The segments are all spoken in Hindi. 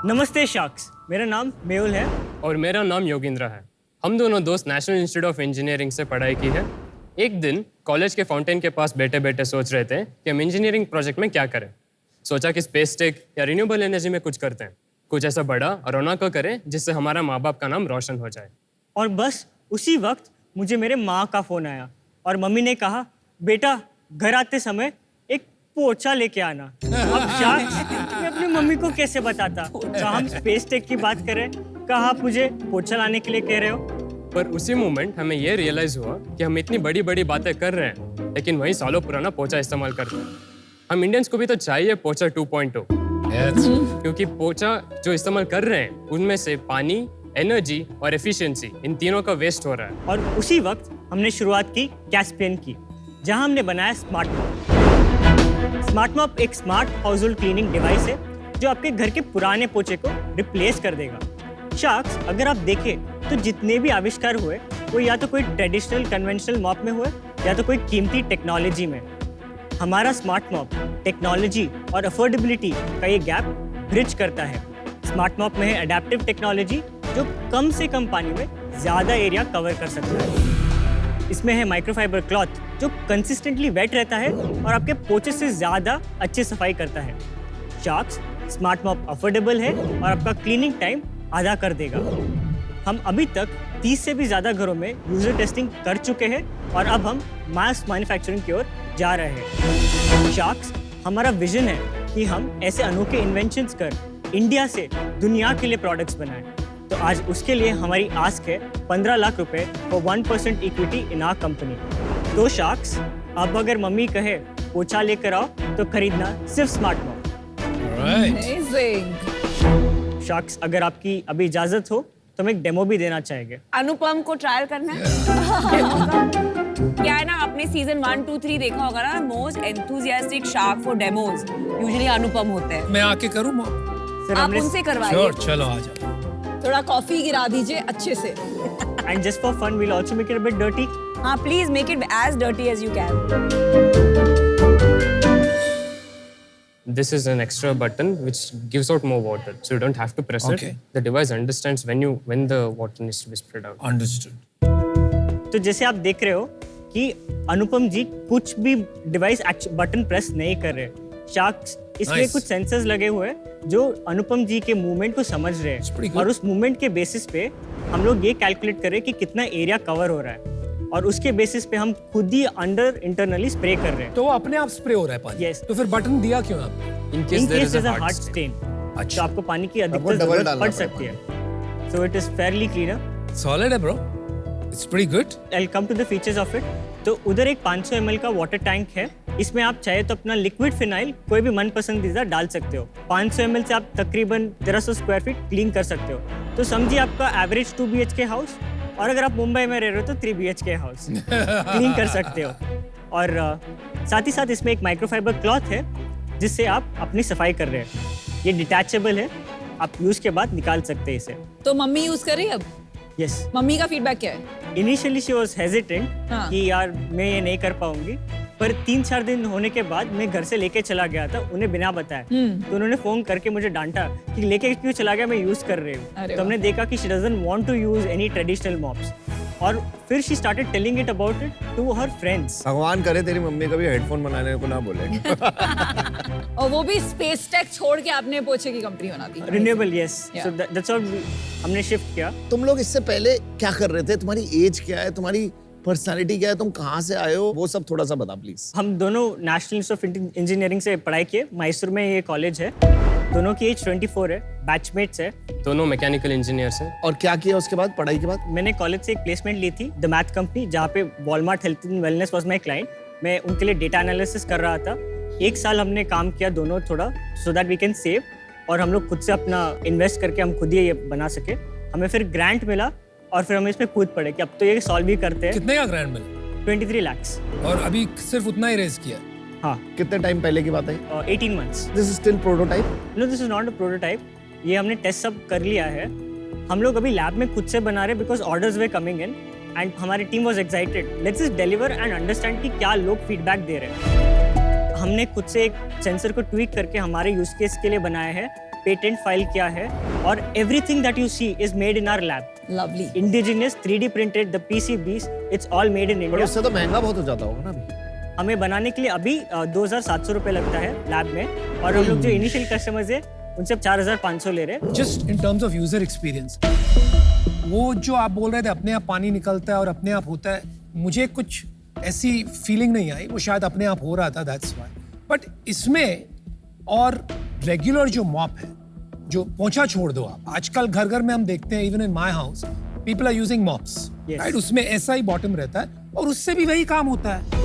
नमस्ते शार्क्स, मेरा नाम मेहुल है। और मेरा नाम योगेंद्र है। हम दोनों दोस्त नेशनल इंस्टीट्यूट ऑफ इंजीनियरिंग से पढ़ाई की है। एक दिन कॉलेज के फाउंटेन के पास बैठे बैठे सोच रहे थे कि हम इंजीनियरिंग प्रोजेक्ट में क्या करें। सोचा कि स्पेस टेक या रिन्यूएबल एनर्जी में कुछ करते हैं, कुछ ऐसा बड़ा और रौनक करें जिससे हमारा माँ बाप का नाम रोशन हो जाए। और बस उसी वक्त मुझे मेरे माँ का फ़ोन आया और मम्मी ने कहा, बेटा घर आते समय एक पोछा लेके आना। अब शार्क्स, मैं अपनी मम्मी को कैसे बताता? कहा हम स्पेस टेक की बात करें, कहा आप मुझे पोछा लाने के लिए कह रहे हो। पर उसी मोमेंट हमें यह रियलाइज हुआ कि हम इतनी बड़ी बड़ी बातें कर रहे हैं लेकिन वही सालों पुराना पोछा इस्तेमाल करते हैं। हम इंडियंस को भी तो चाहिए पोछा 2.0, क्योंकि पोछा जो इस्तेमाल कर रहे हैं उनमें से पानी, एनर्जी और एफिशिएंसी, इन तीनों का वेस्ट हो रहा है। और उसी वक्त हमने शुरुआत की कैस्पियन की, जहां हमने बनाया स्मार्ट मॉप। स्मार्ट मॉप एक smart house hold cleaning device है जो आपके घर के पुराने पोछे को रिप्लेस कर देगा। शार्क्स, अगर आप देखें तो जितने भी आविष्कार हुए वो या तो कोई ट्रेडिशनल कन्वेंशनल मॉप में हुए या तो कोई कीमती टेक्नोलॉजी में। हमारा स्मार्ट मॉप टेक्नोलॉजी और अफोर्डेबिलिटी का ये गैप ब्रिज करता है। स्मार्ट मॉप में है अडेप्टिव टेक्नोलॉजी जो कम से कम पानी में ज़्यादा एरिया कवर कर सकता है। इसमें है माइक्रोफाइबर क्लॉथ जो कंसिस्टेंटली वेट रहता है और आपके पोछे से ज़्यादा अच्छी सफाई करता है। शार्क्स, स्मार्ट मॉप अफोर्डेबल है और आपका क्लीनिंग टाइम आधा कर देगा। हम अभी तक 30 से भी ज़्यादा घरों में यूजर टेस्टिंग कर चुके हैं और अब हम मास मैन्युफैक्चरिंग की ओर जा रहे हैं। शार्क्स, हमारा विजन है कि हम ऐसे अनोखे इन्वेंशंस कर इंडिया से दुनिया के लिए प्रोडक्ट्स बनाएं। तो आज उसके लिए हमारी आस्क है 15 लाख रुपए और 1% इक्विटी इन आवर कंपनी। तो शार्क्स, अब अगर मम्मी कहे पोछा लेकर आओ तो खरीदना सिर्फ स्मार्ट मॉप। शार्क्स, अगर आपकी अभी इजाजत हो तो हम एक डेमो भी देना चाहेंगे। अनुपम को ट्रायल करना है। क्या है ना, आपने सीजन 1, 2, 3 देखा होगा ना, most enthusiastic shark for demos usually Anupam होते हैं। मैं आके करूं मॉम? सर, आप उनसे करवाइए। श्योर, चलो आ जाओ। थोड़ा कॉफी गिरा दीजिए अच्छे से। And just for fun, we'll also make it a bit dirty. हाँ, please make it as dirty as you can. This is an extra button which gives out more water, so you don't have to press Okay. it. The device understands when the water needs to be spread out. Understood. तो जैसे आप देख रहे हो कि अनुपम जी कुछ भी डिवाइस बटन प्रेस नहीं कर रहे। शार्क्स, इसमें Nice. कुछ सेंसर्स लगे हुए हैं जो अनुपम जी के मूवमेंट को समझ रहे It's pretty हैं good. और उस मूवमेंट के बेसिस पे हम लोग ये कैलकुलेट कर रहे हैं कि कितना एरिया कवर हो रहा है और उसके बेसिस पे हम खुद ही अंडर इंटरनली स्प्रे कर रहे हैं। तो वो अपने आप स्प्रे हो रहा है पानी? Yes. तो फिर बटन दिया क्यों आपने? In in case there case is a there's a hard hard stain. stain, अच्छा। तो आपको पानी की अधिकतर डबल जरूरत डालना पड़ पड़ेगा। सकती है। So it is fairly cleaner. Solid है bro. It's pretty good. I'll come to the features of it. तो उधर एक 500 ml का वाटर टैंक है। इसमें आप चाहे तो अपना लिक्विड फिनाइल कोई भी मन पसंदीदा डाल सकते हो। 500 ml से आप तकरीबन 1300 स्क्वायर फीट क्लीन कर सकते हो। तो समझिए आपका एवरेज 2 BHK हाउस, और अगर आप मुंबई में रह रहे हो तो 3 BHK हाउस क्लीन कर सकते हो। और साथ ही साथ इसमें एक माइक्रोफाइबर क्लॉथ है जिससे आप अपनी सफाई कर रहे हैं। ये डिटैचेबल है, आप यूज के बाद निकाल सकते हैं इसे। तो मम्मी यूज कर रही है अब? यस। मम्मी का फीडबैक क्या है? इनिशियली शी वाज हेजिटेंट हाँ। कि यार मैं ये नहीं कर पाऊंगी, पर 3-4 दिन होने के बाद मैं घर से लेके चला गया था उन्हें बिना बताए। तो उन्होंने फोन करके मुझे डांटा कि लेके क्यों चला गया, मैं यूज कर रही हूँ। अरे तो हमने देखा कि she doesn't want to use any traditional mops, और फिर she started telling it about it to her friends. भगवान करे तेरी मम्मी कभी हेडफोन बनाने को ना बोले। और वो भी स्पेस टेक छोड़ के आपने पोछे की कंपनी बना दी। Renewable, yes. Yeah. So that's what हमने शिफ्ट किया। तुम लोग इससे पहले क्या कर रहे थे? तुम्हारी एज क्या है? तुम्हारी पर्सनालिटी क्या है? तुम कहाँ से आए हो? वो सब थोड़ा सा बता प्लीज। हम दोनों नेशनल इंस्टीट्यूट ऑफ इंजीनियरिंग से पढ़ाई किए। मैसूर में ये कॉलेज है। दोनों की एज 24 है, बैचमेट्स है। दोनों मैकेनिकल इंजीनियर्स हैं। और क्या किया उसके बाद, पढ़ाई के बाद? मैंने कॉलेज से एक प्लेसमेंट ली थी, द मैथ कंपनी, जहाँ पे Walmart health and wellness was my client. मैं उनके लिए डेटा एनालिसिस कर रहा था। 1 साल हमने काम किया दोनों, थोड़ा so that we can save, और हम लोग खुद से अपना इन्वेस्ट करके हम खुद ही ये बना सके। हमें फिर ग्रांट मिला और फिर हम इसमें कूद पड़े कि अब तो ये सॉल्व ही करते हैं। कितने का ग्रैंड मिला? 23 lakhs। और अभी सिर्फ उतना ही रेज किया? हाँ, कितने टाइम पहले की बात है? 18 months। This is still prototype? No, this is not a prototype. ये हमने टेस्ट सब कर लिया है। हम लोग अभी लैब में खुद से बना रहे because orders were coming in and हमारी team was excited. Let's just deliver and understand कि क्या लोग फीडबैक दे रहे हैं। हमने खुद से एक सेंसर को ट्वीक करके हमारे यूज केस के लिए बनाया है पेटेंट फाइल किया है और everything that you see is made in our lab. Lovely. Indigenous 3D printed, the PCBs, it's all made in पर इंडिया. उससे तो महंगा बहुत हो जाता होगा ना अभी. हमें बनाने के लिए अभी 2,700 रुपए लगता है लैब में, और हम लोग जो इनिशियल कस्टमर्स है उनसे 4,500 ले रहे हैं. Just in terms of user experience, वो जो आप बोल रहे थे अपने आप पानी निकलता है और अपने आप होता है, मुझे कुछ ऐसी फीलिंग नहीं आई. वो शायद अपने आप हो रहा था, दैट्स व्हाई. बट इसमें और रेगुलर जो मॉप है, जो पोंछा छोड़ दो आप, आजकल घर घर में हम देखते हैं, even in my house people are using mops, right? उसमें ऐसा ही बॉटम रहता है और उससे भी वही काम होता है.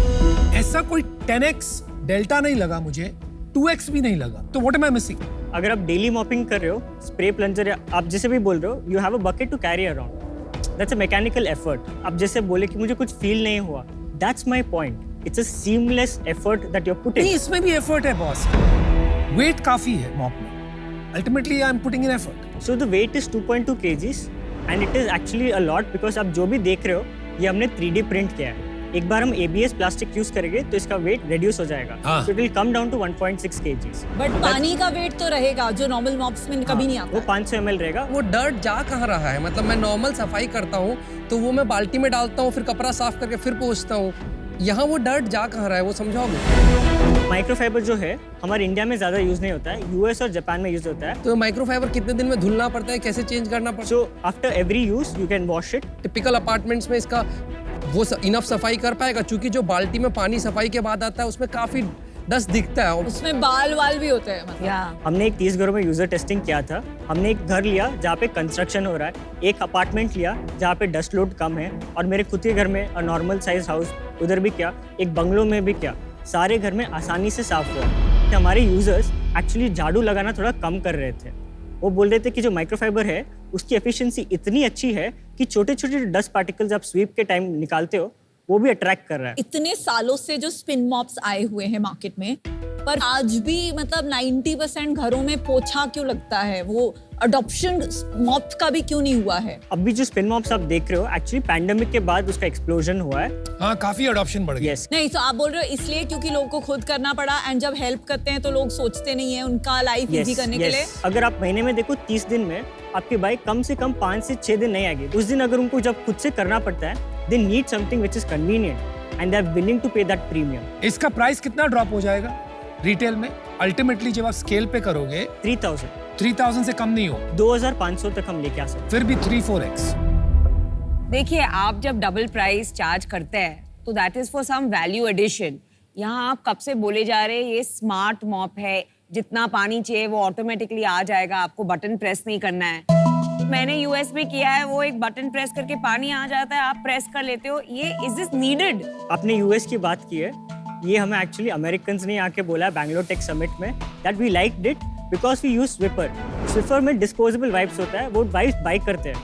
ऐसा कोई 10x डेल्टा नहीं लगा मुझे, 2x भी नहीं लगा. तो व्हाट एम आई मिसिंग? अगर आप डेली मॉपिंग कर रहे हो, स्प्रे प्लंजर या आप जैसे भी बोल रहे हो, you have a bucket to carry around. That's a mechanical effort. आप जैसे बोले कि मुझे कुछ फील नहीं हुआ, that's my point. It's a seamless effort that you are putting. नहीं, इसमें भी एफर्ट है बॉस. वेट काफी है मॉप में. Ultimately I am putting in effort. So the weight is 2.2 kgs and it is actually a lot because आप जो भी देख रहे हो ये हमने 3D प्रिंट किया है. एक बार हम ABS प्लास्टिक यूज करेंगे तो इसका वेट रिड्यूस हो जाएगा. हाँ. So it will come down to 1.6 kgs. But पानी का वेट तो रहेगा जो नॉर्मल मॉप्स में कभी नहीं आता. वो 500 ml रहेगा. वो डर्ट जा कहाँ रहा है? मतलब मैं नॉर्मल सफाई करता हूँ तो वो मैं बाल्टी में डालता हूँ, फिर कपड़ा साफ करके फिर पोंछता हूँ. यहाँ वो डर्ट जा कहाँ रहा है, वो समझाओगे? माइक्रोफाइबर जो है हमारे इंडिया में ज्यादा यूज नहीं होता है, यूएस और जापान में यूज होता है. तो माइक्रोफाइबर कितने दिन में धुलना पड़ता है, कैसे चेंज करना पड़ता है? So after every use you can wash it. Typical apartments में इसका वो इनफ सफाई कर पाएगा? क्योंकि जो बाल्टी में पानी सफाई के बाद आता है उसमें काफी डस्ट दिखता है. उसमें बाल वाल भी होते हैं मतलब. या हमने एक 30 घरों में यूजर टेस्टिंग किया था. हमने एक घर लिया जहाँ पे कंस्ट्रक्शन हो रहा है, एक अपार्टमेंट लिया जहाँ पे डस्ट लोड कम है, और मेरे खुद के घर में नॉर्मल साइज हाउस उधर भी किया, एक बंगलों में भी किया. सारे घर में आसानी से साफ हुआ. कि हमारे यूजर्स एक्चुअली झाड़ू लगाना थोड़ा कम कर रहे थे. वो बोल रहे थे कि जो माइक्रोफाइबर है उसकी एफिशिएंसी इतनी अच्छी है कि छोटे छोटे डस्ट पार्टिकल्स आप स्वीप के टाइम निकालते हो वो भी अट्रैक्ट कर रहा है. इतने सालों से जो स्पिन मॉप्स आए हुए हैं मार्केट में, पर आज भी मतलब 90% घरों में पोछा क्यों लगता है? वो अडॉप्शन मॉप का भी क्यों नहीं हुआ है? अब भी जो स्पिन मॉप्स आप देख रहे हो एक्चुअली पैंडेमिक के बाद उसका एक्सप्लोजन हुआ है. हाँ, काफी अडॉप्शन बढ़ गया. यस. नहीं, तो आप बोल रहे हो इसलिए क्योंकि लोगों को खुद करना पड़ा, एंड जब हेल्प करते हैं तो लोग सोचते नहीं है उनका लाइफ इजी करने के लिए. अगर आप महीने में देखो 30 दिन में आपकी बाइक कम से कम 5 से 6 दिन नहीं आएगी. उस दिन अगर उनको जब खुद से करना पड़ता है, they need something which is convenient and they are willing to pay that premium. इसका प्राइस कितना ड्रॉप हो जाएगा रिटेल में? अल्टीमेटली जब आप स्केल पे करोगे 3,000 से कम नहीं हो, 2,500 तक हम लेके आ सकते फिर भी 3-4x. देखिए, आप जब डबल प्राइस चार्ज करते हैं तो that is for some value addition. यहाँ आप कब से बोले जा रहे हैं ये स्मार्ट मॉप है, जितना पानी चाहिए वो ऑटोमेटिकली आ जाएगा, आपको बटन प्रेस नहीं करना है. मैंने यूएस में किया है, वो एक बटन प्रेस करके पानी आ जाता है, आप प्रेस कर लेते हो. ये इज दिस नीडेड? आपने यूएस की बात की है, ये हमें एक्चुअली अमेरिकन ने आके बोला है बैंगलोर टेक समिट में that we liked it because we use Swiper. Swiper में डिस्पोजेबल वाइप्स होता है, वो वाइप्स बाई करते हैं.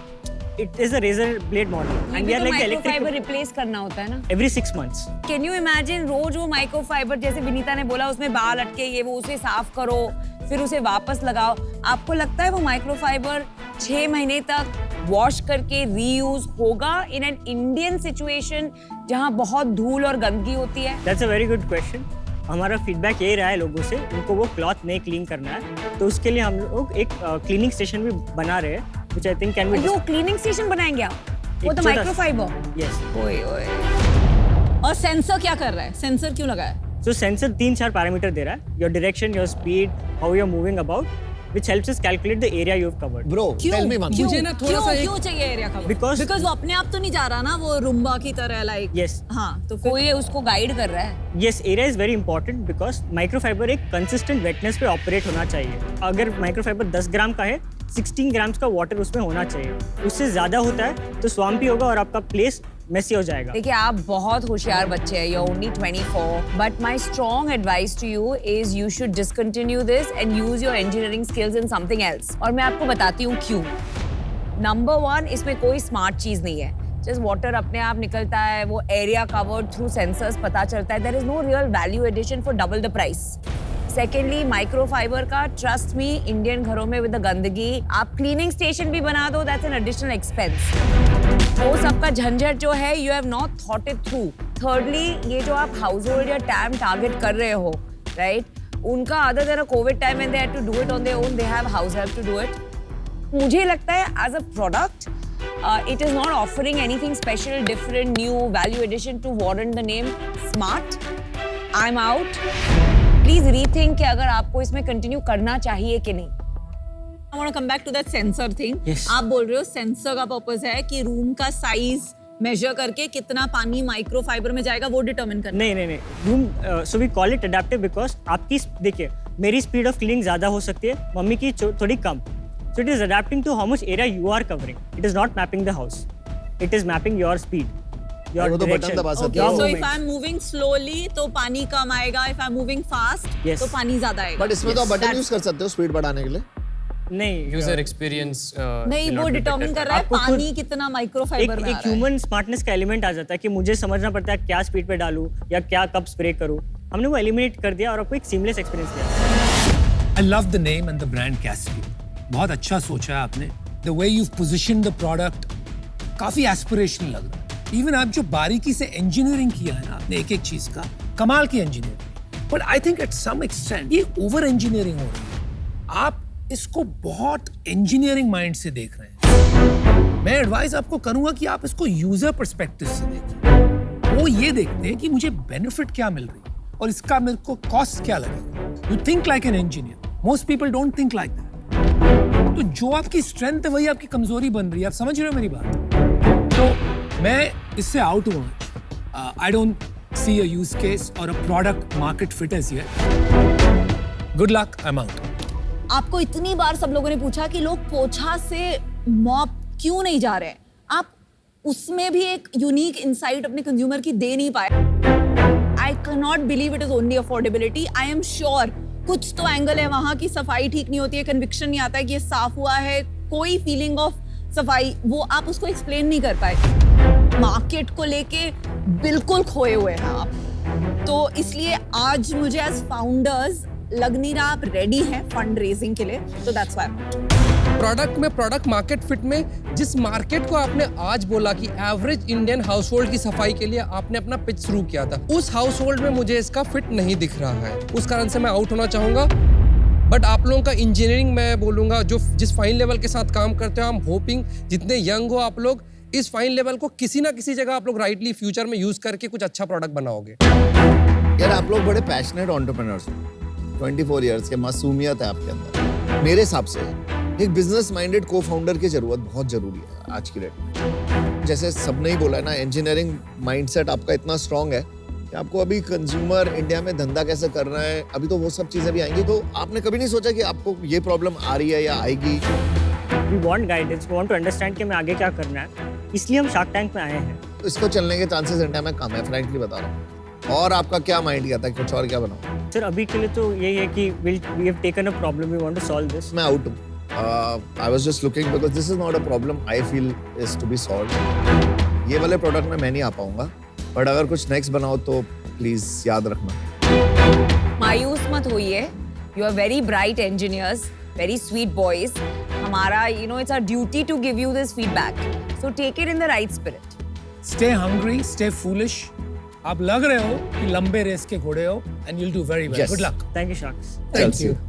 It is a razor blade model and we are like microfiber electric replace करना होता है ना every 6 months. Can you imagine? रोज वो माइक्रोफाइबर, जैसे विनीता ने बोला, उसमें बाल अटके, ये वो, उसे साफ करो, फिर उसे वापस लगाओ. आपको लगता है वो माइक्रोफाइबर 6 महीने तक वॉश करके रीयूज होगा इन एन इंडियन सिचुएशन जहां बहुत धूल और गंदगी होती है? That's a very good question. हमारा फीडबैक यही रहा है लोगों से, उनको वो क्लॉथ नहीं क्लीन करना है, तो उसके लिए हम लोग एक क्लीनिंग स्टेशन भी बना रहे हैं which I think can be. Yo cleaning station बनाएंगे आप? वो तो माइक्रोफाइबर. Yes. ओए ओए. और सेंसर क्या कर रहा है? सेंसर क्यों लगा है? So sensor 3-4 पैरामीटर दे रहा है, your direction, your speed, how you're moving about, which helps us calculate the area you've covered. Bro, क्यों? tell me one thing. मुझे ना थोड़ा सा एक- क्यों चाहिए एरिया का? Because- वो अपने आप तो नहीं जा रहा ना, वो रुम्बा की तरह लाइक. Yes. हाँ, तो फिर कोई उसको गाइड कर रहा है. Yes, area is very important because microfibre एक consistent wetness पे ऑपरेट होना चाहिए. अगर माइक्रोफाइबर 10 ग्राम का है, 16 ग्राम्स का वाटर उसमें होना चाहिए. उससे ज्यादा होता है तो स्वाम्पी होगा और आपका प्लेस मेसी हो जाएगा. देखिए, आप बहुत होशियार बच्चे हैं, you're only 24, but my strong advice to you is you should discontinue this and use your engineering skills in something else. और मैं आपको बताती हूँ क्यों. Number 1, इसमें कोई स्मार्ट चीज नहीं है. जस्ट वाटर अपने आप निकलता है, वो एरिया कवर्ड थ्रू सेंसर्स पता चलता है. There is no real value addition for double the price. Secondly, microfibre का ट्रस्ट मी, इंडियन घरों में विद द गंदगी, आप क्लीनिंग स्टेशन भी बना दो, दैट्स एन एडिशनल एक्सपेंस. वो सबका झंझट जो है, you have not thought it through. Thirdly, ये जो आप हाउस होल्ड या टैम टारगेट कर रहे हो, राइट, उनका other than a covid time and they had to do it on their own, they have house help to do it. मुझे लगता है as a product it is not offering anything special, different, new value addition to warrant the name Smart. I'm out. Please rethink कि अगर आपको इसमें continue करना चाहिए कि नहीं. I want to come back to that sensor thing. Yes. आप बोल रहे हो सेंसर का पर्पस है कि रूम का साइज मेजर करके कितना पानी माइक्रोफाइबर में जाएगा वो डिटरमिन करना. नहीं room so we call it adaptive because आपकी देखिए मेरी स्पीड ऑफ क्लीनिंग ज़्यादा हो सकती है, मम्मी की थोड़ी कम. So it is adapting to how much area you are covering. It is not mapping the house. It is mapping your speed, your वो तो बटन direction. दबा सकते your हो. So if movements. I'm moving slowly तो पानी कम आएगा. If I'm moving fast Yes. तो पानी ज्यादा आएगा. बट इसमें तो आप बटन That's- यूज कर सकते हो स्पीड बढ़ाने के लिए. नहीं यूजर एक्सपीरियंस नहीं, वो डिटरमिन कर रहा है आपको खुद- पानी कितना माइक्रोफाइबर में आ एक रहा है. ह्यूमन स्मार्टनेस का एलिमेंट आ जाता है कि मुझे समझना पड़ता है क्या स्पीड पे डालूं या क्या कब स्प्रे करूं. हमने वो एलिमिनेट कर दिया और आपको एक सीमलेस एक्सपीरियंस दिया. I love the name and the brand Caspian. बहुत अच्छा सोचा है आपने. The way you've positioned the product काफी एस्पिरेशनल लग रहा है. इवन आप जो बारीकी से इंजीनियरिंग किया है ना आपने एक एक चीज का, कमाल की engineering. But I think at some extent ये ओवर इंजीनियरिंग हो रही है. आप इसको बहुत इंजीनियरिंग माइंड से देख रहे हैं. मैं एडवाइस आपको करूंगा कि आप इसको यूजर पर्सपेक्टिव से देखें. वो ये देखते हैं कि मुझे बेनिफिट क्या मिल रही है और इसका मेरे को कॉस्ट क्या लगेगा. You think like an engineer. Most people don't think like that. तो जो आपकी स्ट्रेंथ है वही आपकी कमजोरी बन रही है. आप समझ रहे हो मेरी बात? तो मैं इससे आउट हुआ. I don't see a use case और a product market fit as yet. Good luck. I am out. आपको इतनी बार सब लोगों ने पूछा कि लोग पोछा से मॉप क्यों नहीं जा रहे हैं. आप उसमें भी एक यूनिक इंसाइट अपने कंज्यूमर की दे नहीं पाए. I can not believe it is only affordability. I am sure कुछ तो एंगल है वहां की सफाई ठीक नहीं होती है, कन्विक्शन नहीं आता है कि ये साफ हुआ है, कोई फीलिंग ऑफ सफाई वो आप उसको एक्सप्लेन नहीं कर पाए. मार्केट को लेके बिल्कुल खोए हुए हैं आप. तो इसलिए आज मुझे एज फाउंडर्स लग नहीं रहा आप रेडी हैं फंड रेजिंग के लिए. तो दैट्स व्हाई प्रोडक्ट में प्रोडक्ट मार्केट फिट में जिस मार्केट को आपने आज बोला कि एवरेज इंडियन हाउस होल्ड की सफाई के लिए आपने अपना पिच शुरू किया था, उस हाउस होल्ड में मुझे इसका फिट नहीं दिख रहा है. उस कारण से मैं आउट होना चाहूंगा. बट आप लोगों का इंजीनियरिंग मैं बोलूंगा जो जिस फाइन लेवल के साथ काम करते हो, आई एम होपिंग जितने यंग हो आप लोग इस फाइन लेवल को किसी ना किसी जगह आप लोग राइटली फ्यूचर में यूज करके कुछ अच्छा प्रोडक्ट बनाओगे. यार आप लोग बड़े पैशनेट एंटरप्रेन्योर्स हो. 24 इयर्स के मासूमियत है आपके अंदर. मेरे हिसाब से एक बिजनेस माइंडेड को फाउंडर की जरूरत बहुत जरूरी है आज की डेट में. जैसे सबने ही बोला है ना, इंजीनियरिंग माइंडसेट आपका इतना स्ट्रांग है कि आपको अभी कंज्यूमर इंडिया में धंधा कैसे करना है, अभी तो वो सब चीजें भी आएंगी. तो आपने कभी नहीं सोचा कि आपको ये प्रॉब्लम आ रही है या आएगी? We want guidance, we want to understand कि हमें आगे क्या करना है. इसलिए हम शार्क टैंक में आए हैं. तो इसको चलने के चांसेस इंडिया में कम है, फ्रैंकली बता रहा हूँ. और आपका क्या माइंड किया था कि कुछ और क्या बनाओ? सर अभी के लिए तो यही है कि we have taken a problem, we want to solve this. मैं आउट हूँ. I was just looking because this is not a problem I feel is to be solved. ये वाले प्रोडक्ट में मैं नहीं आ पाऊंगा. बट अगर कुछ नेक्स्ट बनाओ तो प्लीज याद रखना. मायूस मत होइए. You are very bright engineers, very sweet boys. हमारा it's our duty to give you this feedback. So take it in the right spirit. Stay hungry, stay foolish. आप लग रहे हो कि लंबे रेस के घोड़े हो and you will do very well. Yes. Good luck. Thank you sharks. Thank you.